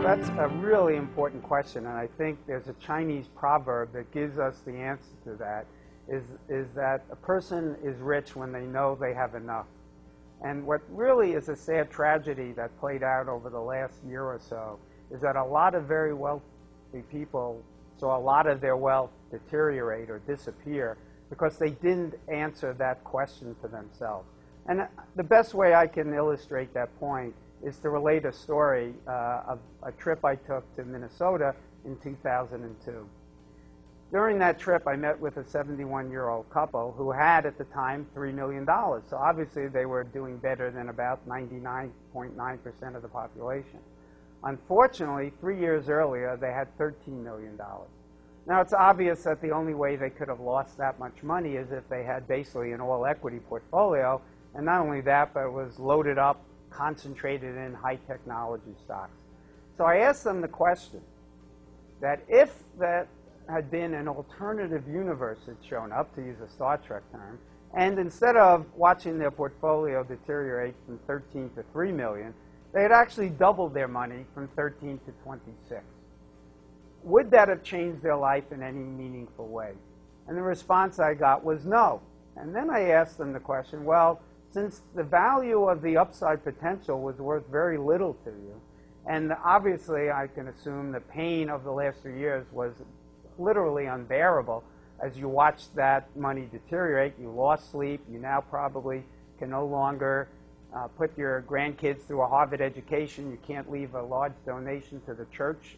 That's a really important question, and I think there's a Chinese proverb that gives us the answer to that, is that a person is rich when they know they have enough. And what really is a sad tragedy that played out over the last year or so is that a lot of very wealthy people saw a lot of their wealth deteriorate or disappear because they didn't answer that question to themselves. And the best way I can illustrate that point is to relate a story of a trip I took to Minnesota in 2002. During that trip, I met with a 71-year-old couple who had, at the time, $3 million. So obviously, they were doing better than about 99.9% of the population. Unfortunately, 3 years earlier, they had $13 million. Now, it's obvious that the only way they could have lost that much money is if they had basically an all-equity portfolio. And not only that, but it was loaded up, concentrated in high-technology stocks. So I asked them the question that if that had been an alternative universe had shown up, to use a Star Trek term, and instead of watching their portfolio deteriorate from 13 to 3 million, they had actually doubled their money from 13 to 26. Would that have changed their life in any meaningful way? And the response I got was no. And then I asked them the question, well, since the value of the upside potential was worth very little to you, and obviously I can assume the pain of the last 3 years was literally unbearable as you watched that money deteriorate, you lost sleep, you now probably can no longer put your grandkids through a Harvard education, you can't leave a large donation to the church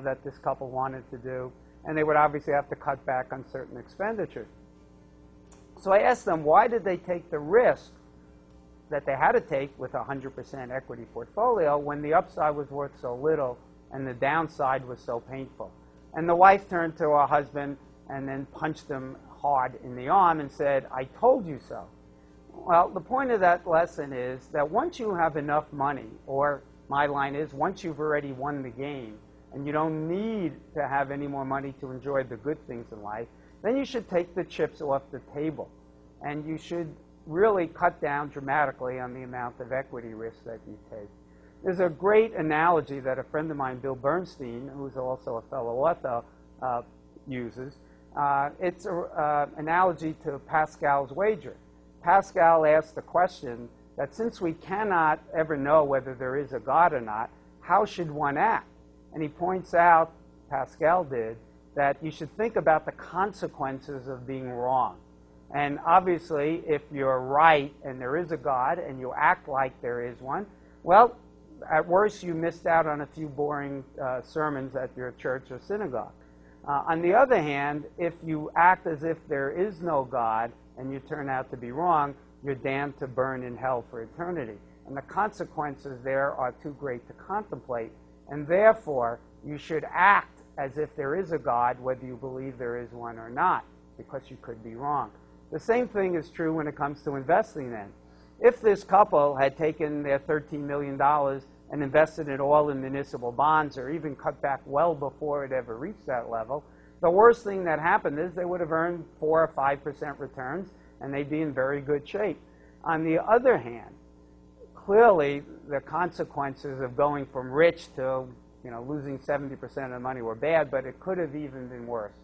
that this couple wanted to do, and they would obviously have to cut back on certain expenditures. So I asked them, why did they take the risk that they had to take with a 100% equity portfolio when the upside was worth so little and the downside was so painful? And the wife turned to her husband and then punched him hard in the arm and said, I told you so. Well, the point of that lesson is that once you have enough money, or my line is, once you've already won the game and you don't need to have any more money to enjoy the good things in life, then you should take the chips off the table. And you should really cut down dramatically on the amount of equity risk that you take. There's a great analogy that a friend of mine, Bill Bernstein, who's also a fellow author, uses. It's an analogy to Pascal's wager. Pascal asked the question that since we cannot ever know whether there is a God or not, how should one act? And he points out, Pascal did, that you should think about the consequences of being wrong. And obviously, if you're right and there is a God and you act like there is one, well, at worst, you missed out on a few boring sermons at your church or synagogue. On the other hand, if you act as if there is no God and you turn out to be wrong, you're damned to burn in hell for eternity. And the consequences there are too great to contemplate. And therefore, you should act as if there is a God, whether you believe there is one or not, because you could be wrong. The same thing is true when it comes to investing then. If this couple had taken their $13 million and invested it all in municipal bonds, or even cut back well before it ever reached that level, the worst thing that happened is they would have earned 4 or 5% returns, and they'd be in very good shape. On the other hand, clearly the consequences of going from rich to losing 70% of the money were bad, but it could have even been worse.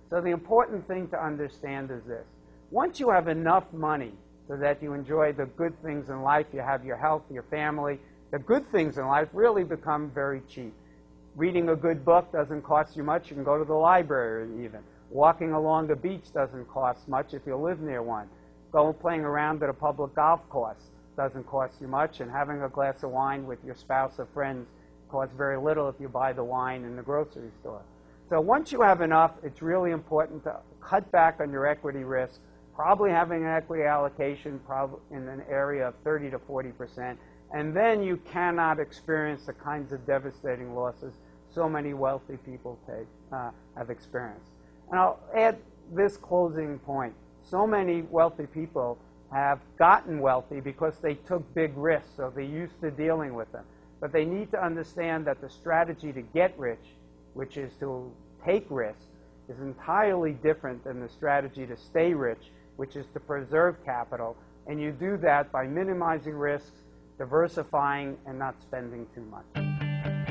So the important thing to understand is this. Once you have enough money so that you enjoy the good things in life, you have your health, your family, the good things in life really become very cheap. Reading a good book doesn't cost you much. You can go to the library even. Walking along the beach doesn't cost much if you live near one. Playing around at a public golf course doesn't cost you much. And having a glass of wine with your spouse or friends costs very little if you buy the wine in the grocery store. So once you have enough, it's really important to cut back on your equity risk, probably having an equity allocation in an area of 30 to 40%, and then you cannot experience the kinds of devastating losses so many wealthy people have experienced. And I'll add this closing point. So many wealthy people have gotten wealthy because they took big risks, so they're used to dealing with them. But they need to understand that the strategy to get rich, which is to take risks, is entirely different than the strategy to stay rich, which is to preserve capital. And you do that by minimizing risks, diversifying, and not spending too much.